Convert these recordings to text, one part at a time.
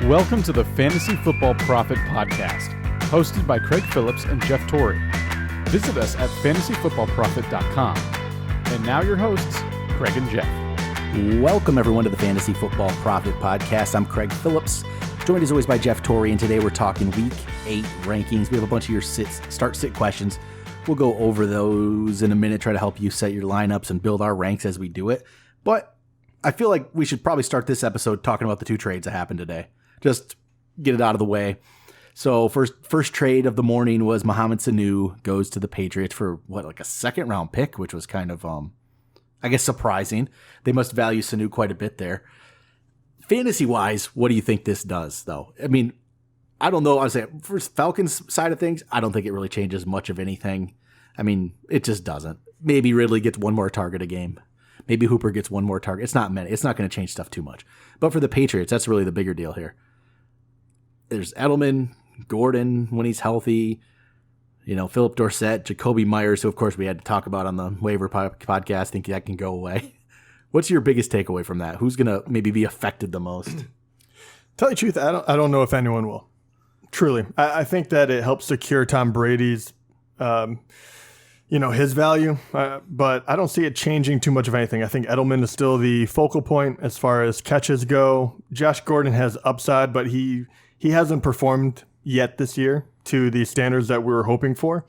Welcome to the Fantasy Football Profit Podcast, hosted by Craig Phillips and Jeff Torrey. Visit us at fantasyfootballprofit.com. And now your hosts, Craig and Jeff. Welcome everyone to the Fantasy Football Profit Podcast. I'm Craig Phillips, joined as always by Jeff Torrey, and today we're talking Week 8 rankings. We have a bunch of your start-sit questions. We'll go over those in a minute, try to help you set your lineups and build our ranks as we do it. But I feel like we should probably start this episode talking about the two trades that happened today. Just get it out of the way. So first trade of the morning was Mohamed Sanu goes to the Patriots for a second round pick, which was kind of, I guess, surprising. They must value Sanu quite a bit there. Fantasy wise, what do you think this does though? I mean, I don't know. I would say for Falcons side of things, I don't think it really changes much of anything. I mean, it just doesn't. Maybe Ridley gets one more target a game. Maybe Hooper gets one more target. It's not many. It's not going to change stuff too much. But for the Patriots, that's really the bigger deal here. There's Edelman, Gordon when he's healthy, Philip Dorsett, Jacoby Myers, who of course we had to talk about on the waiver podcast. Think that can go away. What's your biggest takeaway from that? Who's going to maybe be affected the most? Tell you the truth, I don't know if anyone will. Truly. I think that it helps secure Tom Brady's, his value, but I don't see it changing too much of anything. I think Edelman is still the focal point as far as catches go. Josh Gordon has upside, but he hasn't performed yet this year to the standards that we were hoping for.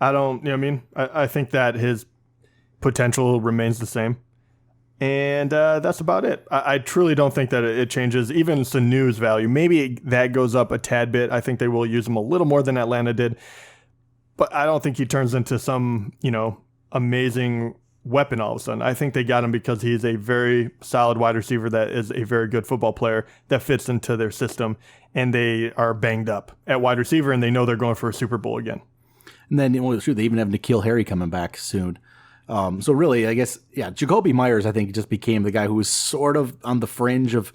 I think that his potential remains the same. And that's about it. I truly don't think that it changes even Sanu's value. Maybe that goes up a tad bit. I think they will use him a little more than Atlanta did. But I don't think he turns into some, amazing weapon all of a sudden. I think they got him because he's a very solid wide receiver that is a very good football player that fits into their system. And they are banged up at wide receiver, and they know they're going for a Super Bowl again. And then they even have N'Keal Harry coming back soon. So really, I guess, Jacoby Myers, I think, just became the guy who was sort of on the fringe of,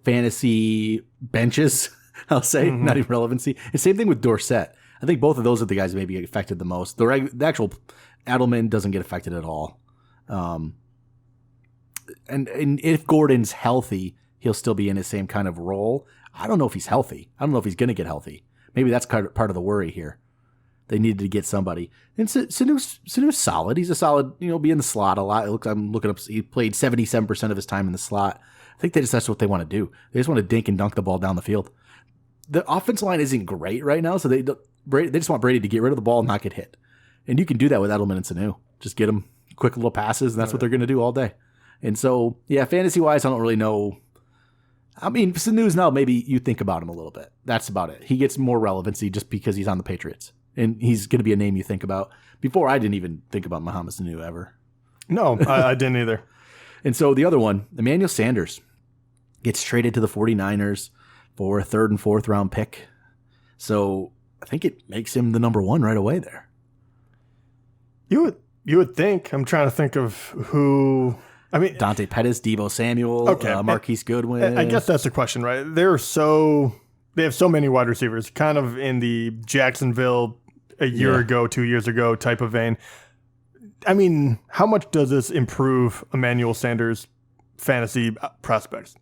fantasy benches, I'll say, not even relevancy. And same thing with Dorsett. I think both of those are the guys that may be affected the most. The actual Edelman doesn't get affected at all. And if Gordon's healthy, he'll still be in his same kind of role. I don't know if he's healthy. I don't know if he's going to get healthy. Maybe that's part of the worry here. They needed to get somebody. And Sanu's solid. He's a solid, be in the slot a lot. I'm looking up. He played 77% of his time in the slot. I think that's what they want to do. They just want to dink and dunk the ball down the field. The offensive line isn't great right now, so they just want Brady to get rid of the ball and not get hit. And you can do that with Edelman and Sanu. Just get them quick little passes, and that's what they're going to do all day. And so, fantasy-wise, I don't really know. I mean, Sanu's now, maybe you think about him a little bit. That's about it. He gets more relevancy just because he's on the Patriots. And he's going to be a name you think about. Before, I didn't even think about Mohamed Sanu ever. No, I didn't either. And so the other one, Emmanuel Sanders, gets traded to the 49ers for a third and fourth round pick. So I think it makes him the number one right away there. You would think. I'm trying to think of who. I mean, Dante Pettis, Deebo Samuel, Marquise Goodwin. I guess that's the question, right? They have so many wide receivers, kind of in the Jacksonville a year ago, 2 years ago type of vein. I mean, how much does this improve Emmanuel Sanders' fantasy prospects?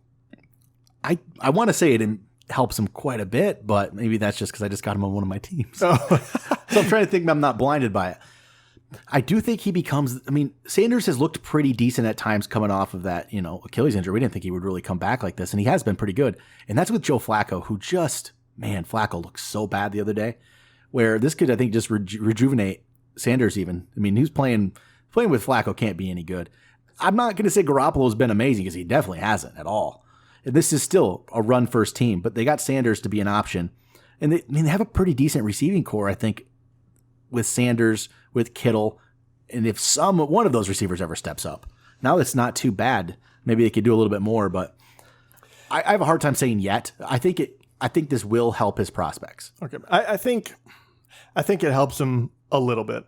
I want to say it helps him quite a bit, but maybe that's just because I just got him on one of my teams. Oh. So I'm trying to think I'm not blinded by it. I do think he becomes, Sanders has looked pretty decent at times coming off of that, Achilles injury. We didn't think he would really come back like this, and he has been pretty good. And that's with Joe Flacco, who Flacco looked so bad the other day, where this could, I think, just rejuvenate Sanders even. I mean, he's playing with Flacco can't be any good. I'm not going to say Garoppolo's been amazing because he definitely hasn't at all. And this is still a run-first team, but they got Sanders to be an option. And they have a pretty decent receiving core, I think, with Sanders, with Kittle, and if one of those receivers ever steps up. Now it's not too bad. Maybe they could do a little bit more, but I have a hard time saying yet. I think this will help his prospects. Okay, I think it helps him a little bit.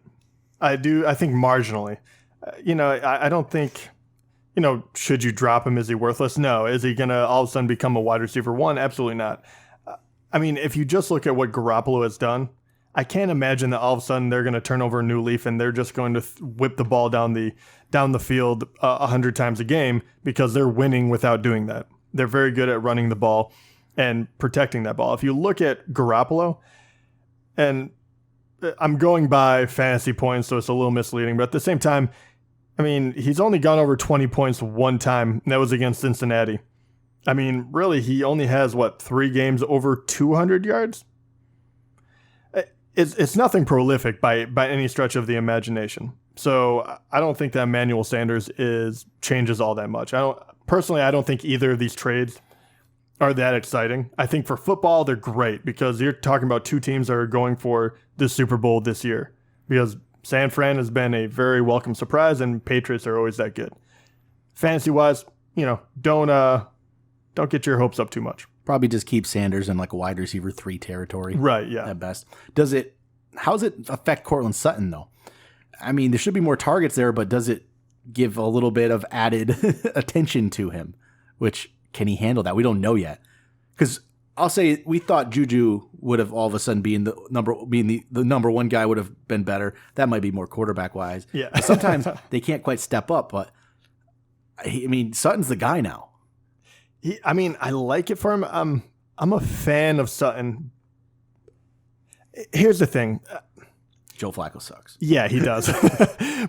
I do. I think marginally. I don't think. Should you drop him? Is he worthless? No. Is he going to all of a sudden become a wide receiver one? Absolutely not. I mean, if you just look at what Garoppolo has done, I can't imagine that all of a sudden they're going to turn over a new leaf and they're just going to whip the ball down the field 100 times a game because they're winning without doing that. They're very good at running the ball and protecting that ball. If you look at Garoppolo, and I'm going by fantasy points, so it's a little misleading, but at the same time, I mean, he's only gone over 20 points one time, and that was against Cincinnati. I mean, really, he only has, 3 games over 200 yards? It's nothing prolific by any stretch of the imagination. So I don't think that Emmanuel Sanders changes all that much. I don't think either of these trades are that exciting. I think for football, they're great because you're talking about 2 teams that are going for the Super Bowl this year, because San Fran has been a very welcome surprise, and Patriots are always that good. Fantasy-wise, don't get your hopes up too much. Probably just keep Sanders in like a wide receiver 3 territory. Right, yeah. At best. How does it affect Cortland Sutton, though? I mean, there should be more targets there, but does it give a little bit of added attention to him? Which, can he handle that? We don't know yet. Because I'll say we thought Juju would have all of a sudden the number one guy would have been better. That might be more quarterback wise. Yeah. Sometimes they can't quite step up, but I mean, Sutton's the guy now. I like it for him. I'm a fan of Sutton. Here's the thing. Joe Flacco sucks. Yeah, he does.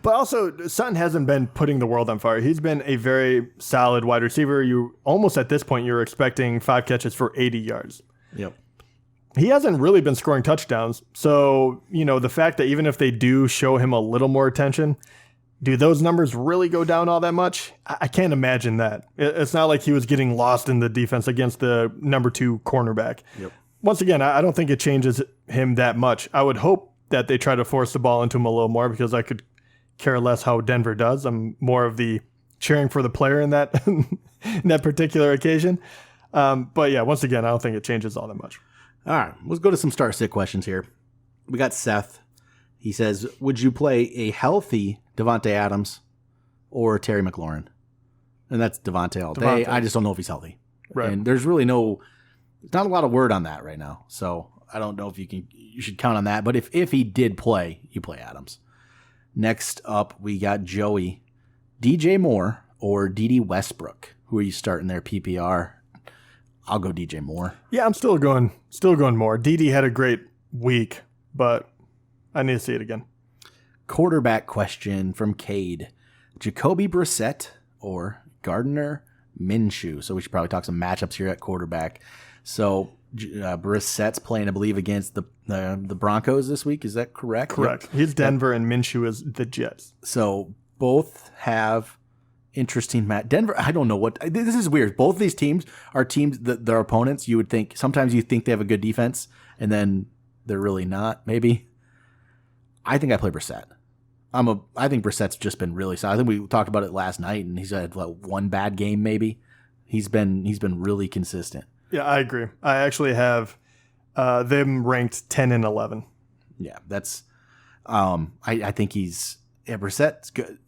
But also, Sutton hasn't been putting the world on fire. He's been a very solid wide receiver. You almost at this point, you're expecting 5 catches for 80 yards. Yep. He hasn't really been scoring touchdowns. So, the fact that even if they do show him a little more attention, do those numbers really go down all that much? I can't imagine that. It's not like he was getting lost in the defense against the number 2 cornerback. Yep. Once again, I don't think it changes him that much. I would hope that they try to force the ball into him a little more, because I could care less how Denver does. I'm more of the cheering for the player in that in that particular occasion. But yeah, once again, I don't think it changes all that much. All right, let's go to some start-sit questions here. We got Seth. He says, would you play a healthy Devontae Adams or Terry McLaurin? And that's Devontae all day. I just don't know if he's healthy. Right. And there's really not a lot of word on that right now. So I don't know if you should count on that. But if he did play, you play Adams. Next up, we got Joey. DJ Moore or D.D. Westbrook? Who are you starting there, PPR? I'll go DJ Moore. Yeah, I'm still going Moore. D.D. had a great week, but I need to see it again. Quarterback question from Cade. Jacoby Brissett or Gardner Minshew? So we should probably talk some matchups here at quarterback. So Brissett's playing, I believe, against the Broncos this week. Is that correct? Correct. Yep. He's Denver, and Minshew is the Jets. So both have interesting Denver, I don't know what. This is weird. Both of these teams are teams that their opponents, you would think, sometimes you think they have a good defense, and then they're really not, maybe. I think I play Brissett. I think Brissett's just been really solid. I think we talked about it last night, and he's had one bad game maybe. He's been really consistent. Yeah, I agree. I actually have them ranked 10 and 11. Yeah, that's I think Brissett's good.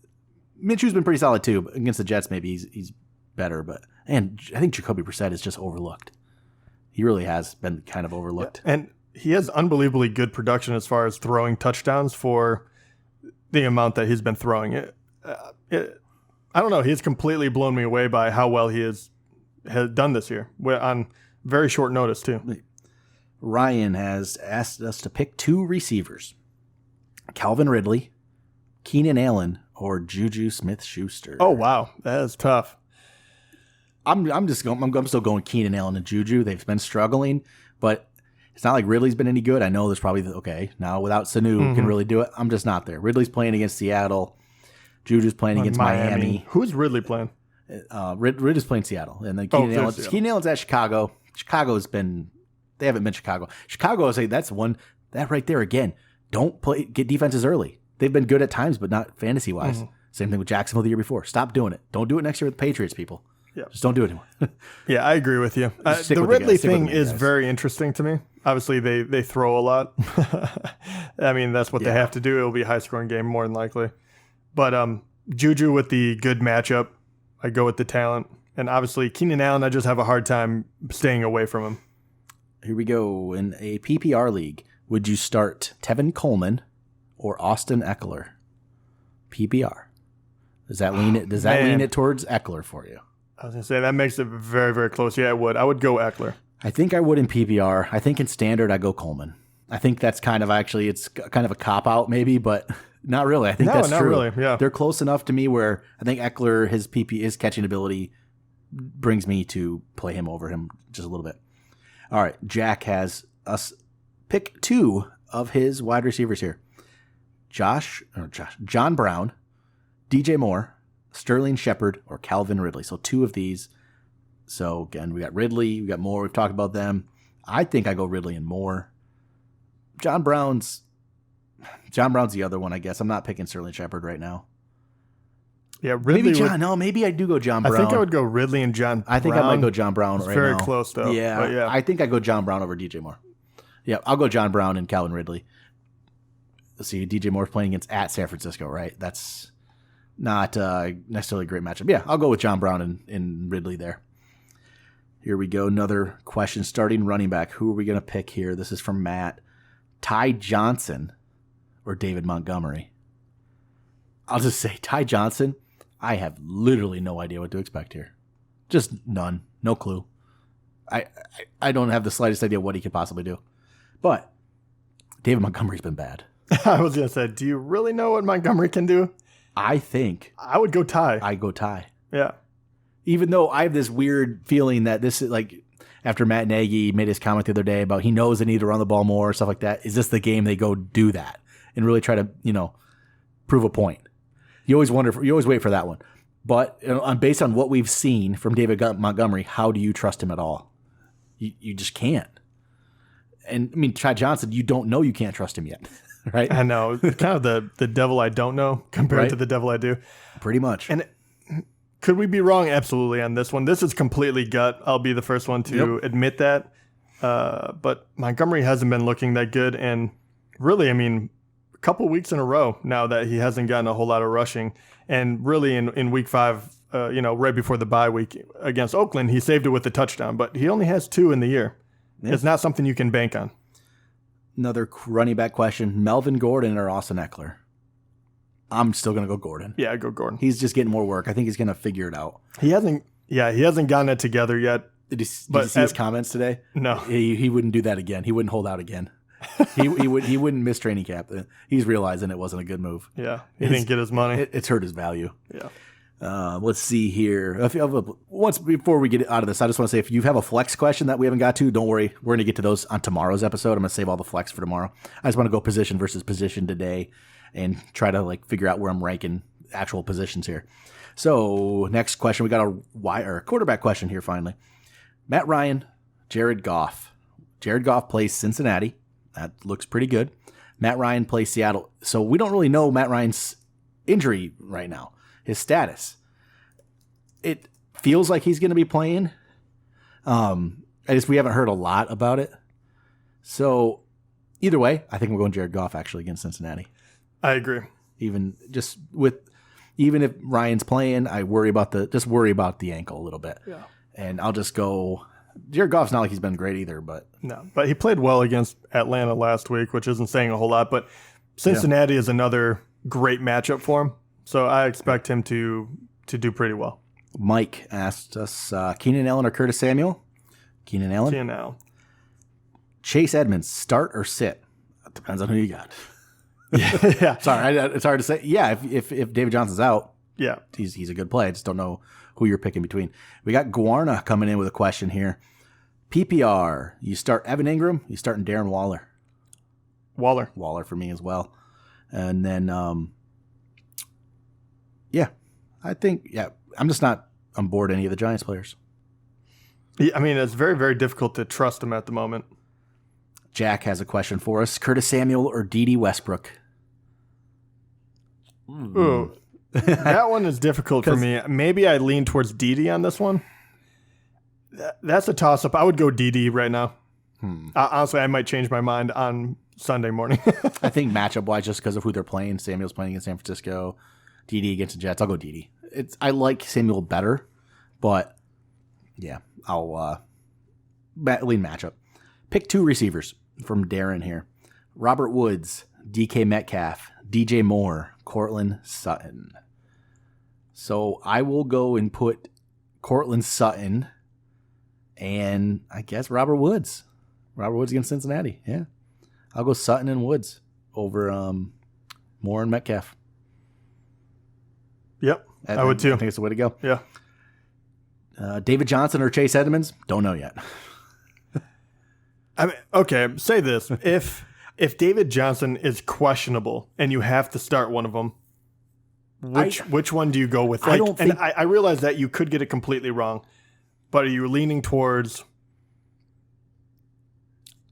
Minshew's been pretty solid too, but against the Jets maybe he's better, and I think Jacoby Brissett is just overlooked. He really has been kind of overlooked. Yeah, and he has unbelievably good production as far as throwing touchdowns for the amount that he's been throwing. I don't know. He's completely blown me away by how well he has done this year on very short notice too. Ryan has asked us to pick 2 receivers: Calvin Ridley, Keenan Allen, or Juju Smith-Schuster. Oh wow, that is tough. I'm still going Keenan Allen and Juju. They've been struggling, but it's not like Ridley's been any good. I know there's probably now without Sanu can really do it. I'm just not there. Ridley's playing against Seattle. Juju's playing against Miami. Who's Ridley playing? Ridley's playing Seattle, and then Keenan Allen's at Chicago. They haven't been Chicago. Chicago, I say that right there again. Don't get defenses early. They've been good at times, but not fantasy wise. Same thing with Jacksonville the year before. Stop doing it. Don't do it next year with the Patriots, people. Yeah, just don't do it anymore. Yeah, I agree with you. The Ridley thing is very interesting to me. Obviously, they throw a lot. I mean, that's what they have to do. It'll be a high-scoring game more than likely. But Juju with the good matchup, I go with the talent. And obviously, Keenan Allen, I just have a hard time staying away from him. Here we go. In a PPR league, would you start Tevin Coleman or Austin Eckler? PPR. Does that lean it towards Eckler for you? I was going to say, that makes it very, very close. Yeah, I would go Eckler. I think I would in PPR. I think in standard, I go Coleman. I think that's kind of it's kind of a cop-out maybe, but not really. I think that's not true. Really, yeah. They're close enough to me where I think Eckler, his catching ability brings me to play him over him just a little bit. All right, Jack has us pick 2 of his wide receivers here. John Brown, DJ Moore, Sterling Shepard, or Calvin Ridley. So 2 of these. So again, we got Ridley, we got Moore. We've talked about them. I think I go Ridley and Moore. John Brown's the other one, I guess. I'm not picking Sterling Shepard right now. Yeah, Ridley. Maybe I do go John Brown. I think I would go Ridley and John Brown. I think I might go John Brown right now. Very close, though. Yeah, I think I go John Brown over DJ Moore. Yeah, I'll go John Brown and Calvin Ridley. Let's see, DJ Moore's playing at San Francisco, right? That's not necessarily a great matchup. Yeah, I'll go with John Brown and Ridley there. Here we go. Another question. Starting running back. Who are we going to pick here? This is from Matt. Ty Johnson or David Montgomery? I'll just say Ty Johnson. I have literally no idea what to expect here. Just none. No clue. I don't have the slightest idea what he could possibly do. But David Montgomery's been bad. I was going to say, do you really know what Montgomery can do? I think. I would go Ty. I go Ty. Yeah. Even though I have this weird feeling that this is like, after Matt Nagy made his comment the other day about he knows they need to run the ball more, stuff like that, is this the game they go do that and really try to, prove a point? You always wait for that one. But based on what we've seen from David Montgomery, how do you trust him at all? You just can't. And I mean, Ty Johnson, you don't know you can't trust him yet, right? I know. Kind of the devil I don't know compared to the devil I do. Pretty much. And could we be wrong? Absolutely on this one. This is completely gut. I'll be the first one to admit that. But Montgomery hasn't been looking that good. And really, I mean, a couple weeks in a row now that he hasn't gotten a whole lot of rushing. And really in week 5, right before the bye week against Oakland, he saved it with a touchdown. But he only has 2 in the year. Yeah. It's not something you can bank on. Another running back question. Melvin Gordon or Austin Eckler? I'm still going to go Gordon. Yeah, go Gordon. He's just getting more work. I think he's going to figure it out. He hasn't gotten it together yet. Did you see his comments today? No. He wouldn't do that again. He wouldn't hold out again. he wouldn't miss training camp. He's realizing it wasn't a good move. Yeah, he didn't get his money. It's hurt his value. Yeah. Let's see here. Before we get out of this, I just want to say if you have a flex question that we haven't got to, don't worry. We're going to get to those on tomorrow's episode. I'm going to save all the flex for tomorrow. I just want to go position versus position today and try to figure out where I'm ranking actual positions here. So next question, we got a quarterback question here finally. Matt Ryan, Jared Goff. Jared Goff plays Cincinnati. That looks pretty good. Matt Ryan plays Seattle. So we don't really know Matt Ryan's injury right now, his status. It feels like he's going to be playing. We haven't heard a lot about it. So either way, I think we're going Jared Goff actually against Cincinnati. I agree. Even if Ryan's playing, I worry about the ankle a little bit. Yeah. And I'll just go. Jared Goff's not like he's been great either, but he played well against Atlanta last week, which isn't saying a whole lot. But Cincinnati is another great matchup for him, so I expect him to do pretty well. Mike asked us Keenan Allen or Curtis Samuel. Keenan Allen. Keenan Allen. Chase Edmonds, start or sit? It depends on who you got. Yeah. Sorry, it's hard to say. Yeah, if David Johnson's out, yeah, he's a good play. I just don't know who you're picking between. We got Guarna coming in with a question here. PPR, you start Evan Ingram, you starting Darren Waller. Waller for me as well. And then, I'm just not on board any of the Giants players. Yeah, I mean, it's very, very difficult to trust them at the moment. Jack has a question for us. Curtis Samuel or D.D. Westbrook? Ooh, that one is difficult for me. Maybe I lean towards D.D. on this one. That's a toss-up. I would go D.D. right now. Honestly, I might change my mind on Sunday morning. I think matchup-wise, just because of who they're playing. Samuel's playing against San Francisco. D.D. against the Jets. I'll go D.D. I like Samuel better, but yeah, I'll lean matchup. Pick 2 receivers from Darren here. Robert Woods, DK Metcalf, DJ Moore, Cortland Sutton. So I will go and put Cortland Sutton, and I guess Robert Woods. Robert Woods against Cincinnati. Yeah. I'll go Sutton and Woods over Moore and Metcalf. Yep, I would too. I think it's the way to go. Yeah. David Johnson or Chase Edmonds? Don't know yet. I mean, okay, say this. If David Johnson is questionable and you have to start one of them, which one do you go with? Like, I realize that you could get it completely wrong, but are you leaning towards...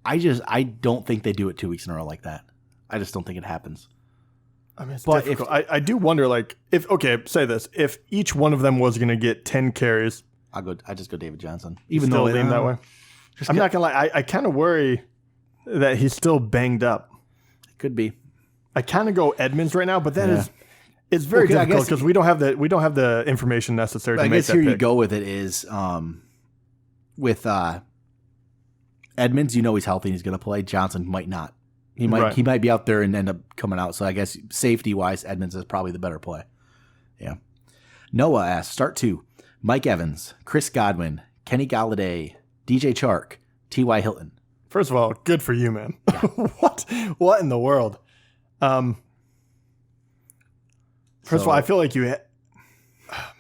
I don't think they do it 2 weeks in a row like that. I just don't think it happens. I mean, it's difficult. I do wonder, like, say this. If each one of them was going to get 10 carries... I just go David Johnson. Even though lean that way. I'm not going to lie. I kind of worry that he's still banged up. It could be. I kind of go Edmonds right now, but that it's very difficult because we don't have the information necessary to make that pick. I guess here you go with it is with Edmonds, he's healthy and he's going to play. Johnson might not. He might be out there and end up coming out. So I guess safety wise, Edmonds is probably the better play. Yeah. Noah asks, start 2. Mike Evans, Chris Godwin, Kenny Galladay, DJ Chark, T.Y. Hilton. First of all, good for you, man. Yeah. What in the world? First of all, I feel like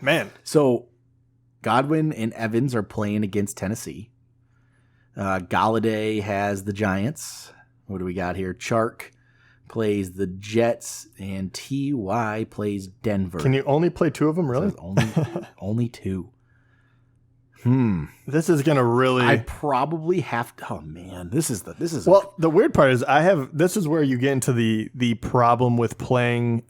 man. So Godwin and Evans are playing against Tennessee. Galladay has the Giants. What do we got here? Chark plays the Jets, and T.Y. plays Denver. Can you only play 2 of them, really? Only 2. This is gonna really. I probably have to. Oh man, this is. The weird part is this is where you get into the problem with playing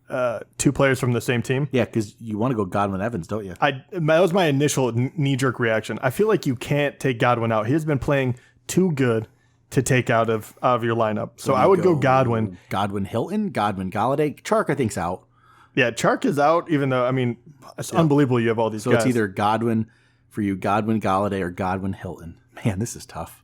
2 players from the same team. Yeah, because you want to go Godwin Evans, don't you? That was my initial knee jerk reaction. I feel like you can't take Godwin out. He has been playing too good to take out of your lineup. So I would go Godwin. Godwin Hilton, Godwin Galladay. Chark, I think's out. Yeah, Chark is out. Even though it's unbelievable you have all these guys. So it's either Godwin. For you, Godwin Galladay or Godwin Hilton. Man, this is tough.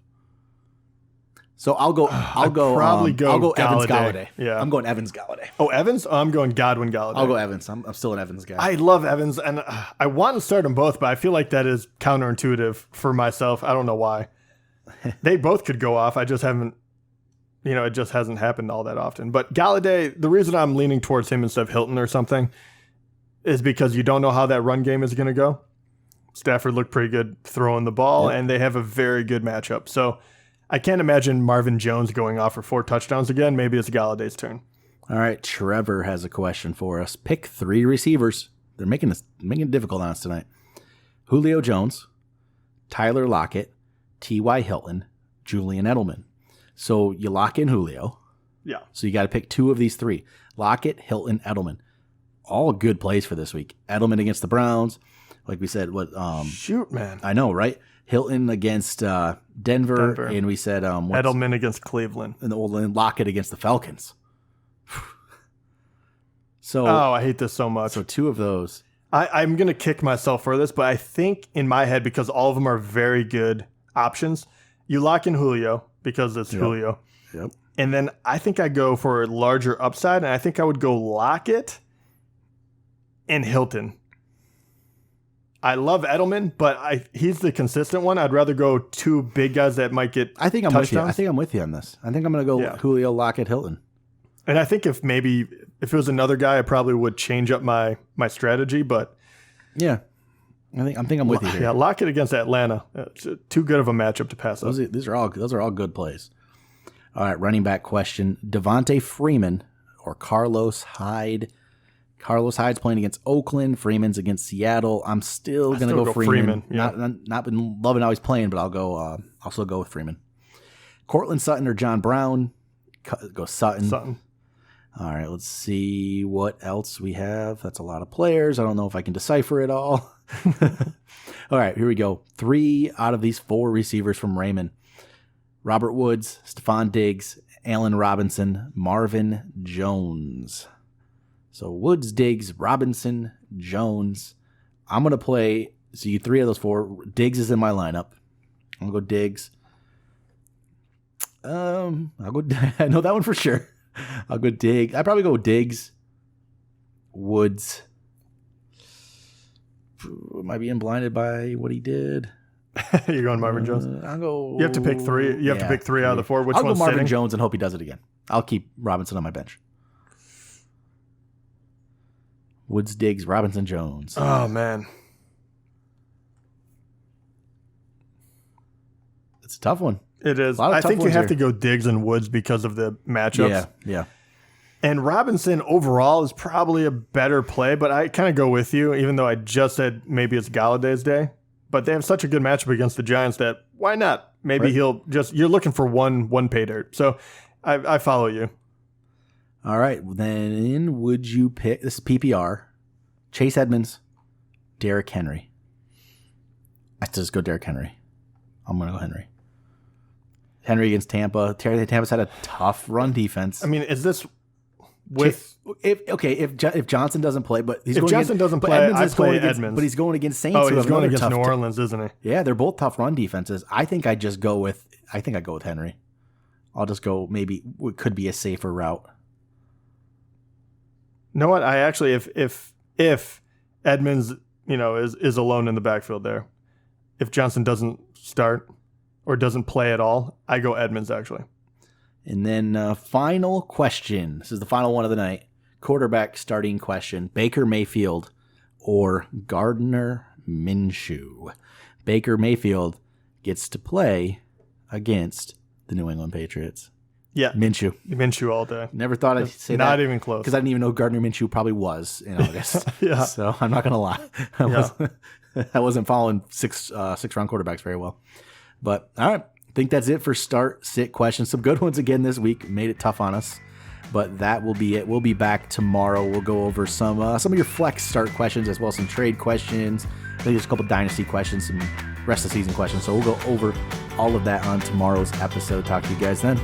So I'll go Evans Galladay. Yeah, I'm going Evans Galladay. Oh, Evans? Oh, I'm going Godwin Galladay. I'll go Evans. I'm still an Evans guy. I love Evans, and I want to start them both, but I feel like that is counterintuitive for myself. I don't know why. They both could go off. I just haven't. It just hasn't happened all that often. But Galladay, the reason I'm leaning towards him instead of Hilton or something is because you don't know how that run game is going to go. Stafford looked pretty good throwing the ball, and they have a very good matchup. So I can't imagine Marvin Jones going off for 4 touchdowns again. Maybe it's Galladay's turn. All right, Trevor has a question for us. Pick 3 receivers. They're making it difficult on us tonight. Julio Jones, Tyler Lockett, T.Y. Hilton, Julian Edelman. So you lock in Julio. Yeah. So you got to pick 2 of these 3. Lockett, Hilton, Edelman. All good plays for this week. Edelman against the Browns. Like we said, shoot, man. I know, right? Hilton against Denver, and we said Edelman against Cleveland, and Lockett against the Falcons. So, I hate this so much. So 2 of those. I'm gonna kick myself for this, but I think in my head, because all of them are very good options, you lock in Julio because it's Julio. Yep. And then I think I go for a larger upside, and I think I would go Lockett and Hilton. I love Edelman, but he's the consistent one. I'd rather go 2 big guys that might get touchdowns. I think I'm with you on this. I think I'm going to go Julio, Lockett, Hilton. And I think if it was another guy, I probably would change up my strategy. But yeah, I think I'm with you here. Yeah, Lockett against Atlanta. It's too good of a matchup to pass up. Those are all good plays. All right, running back question: Devontae Freeman or Carlos Hyde? Carlos Hyde's playing against Oakland. Freeman's against Seattle. I'm still going to go Freeman. Yeah. Not been loving how he's playing, but I'll still go with Freeman. Cortland Sutton or John Brown? Go Sutton. All right, let's see what else we have. That's a lot of players. I don't know if I can decipher it all. All right, here we go. 3 out of these 4 receivers from Raymond. Robert Woods, Stephon Diggs, Allen Robinson, Marvin Jones. So Woods, Diggs, Robinson, Jones. I'm going to play, 3 of those 4. Diggs is in my lineup. I'm going to go Diggs. I know that one for sure. I'll go Diggs. I'd probably go Diggs, Woods. am I being blinded by what he did? You're going Marvin Jones? I'll go. You have to pick three. You have to pick three out of the four. Which I'll go one's Marvin sitting? Jones and hope he does it again. I'll keep Robinson on my bench. Woods, Diggs, Robinson, Jones. Oh, man. It's a tough one. It is. I think you have to go Diggs and Woods because of the matchups. Yeah. And Robinson overall is probably a better play, but I kind of go with you, even though I just said maybe it's Galladay's day. But they have such a good matchup against the Giants that why not? Maybe he'll just, you're looking for one pay dirt. So I follow you. All right. Then would you pick, this is PPR, Chase Edmonds, Derrick Henry. I just go Derrick Henry. I'm going to go Henry. Henry against Tampa. Tampa's had a tough run defense. I mean, is this with if Johnson doesn't play, but he's if going Johnson doesn't play, I play Edmonds. But he's going against Saints. Oh, he's going against New Orleans, isn't he? Yeah, they're both tough run defenses. I think I go with Henry. I'll just go maybe what could be a safer route. You know what? I actually, if Edmonds, is alone in the backfield there, if Johnson doesn't start or doesn't play at all, I go Edmonds actually. And then final question. This is the final one of the night. Quarterback starting question. Baker Mayfield or Gardner Minshew. Baker Mayfield gets to play against the New England Patriots. Yeah. Minshew all day. Never thought I'd say that. Not even close. Because I didn't even know Gardner Minshew probably was in August. Yeah. So I'm not going to lie. I wasn't following six-round quarterbacks very well. But all right. I think that's it for start, sit questions. Some good ones again this week. Made it tough on us. But that will be it. We'll be back tomorrow. We'll go over some of your flex start questions as well as some trade questions. I think there's a couple dynasty questions, some rest of the season questions. So we'll go over all of that on tomorrow's episode. Talk to you guys then.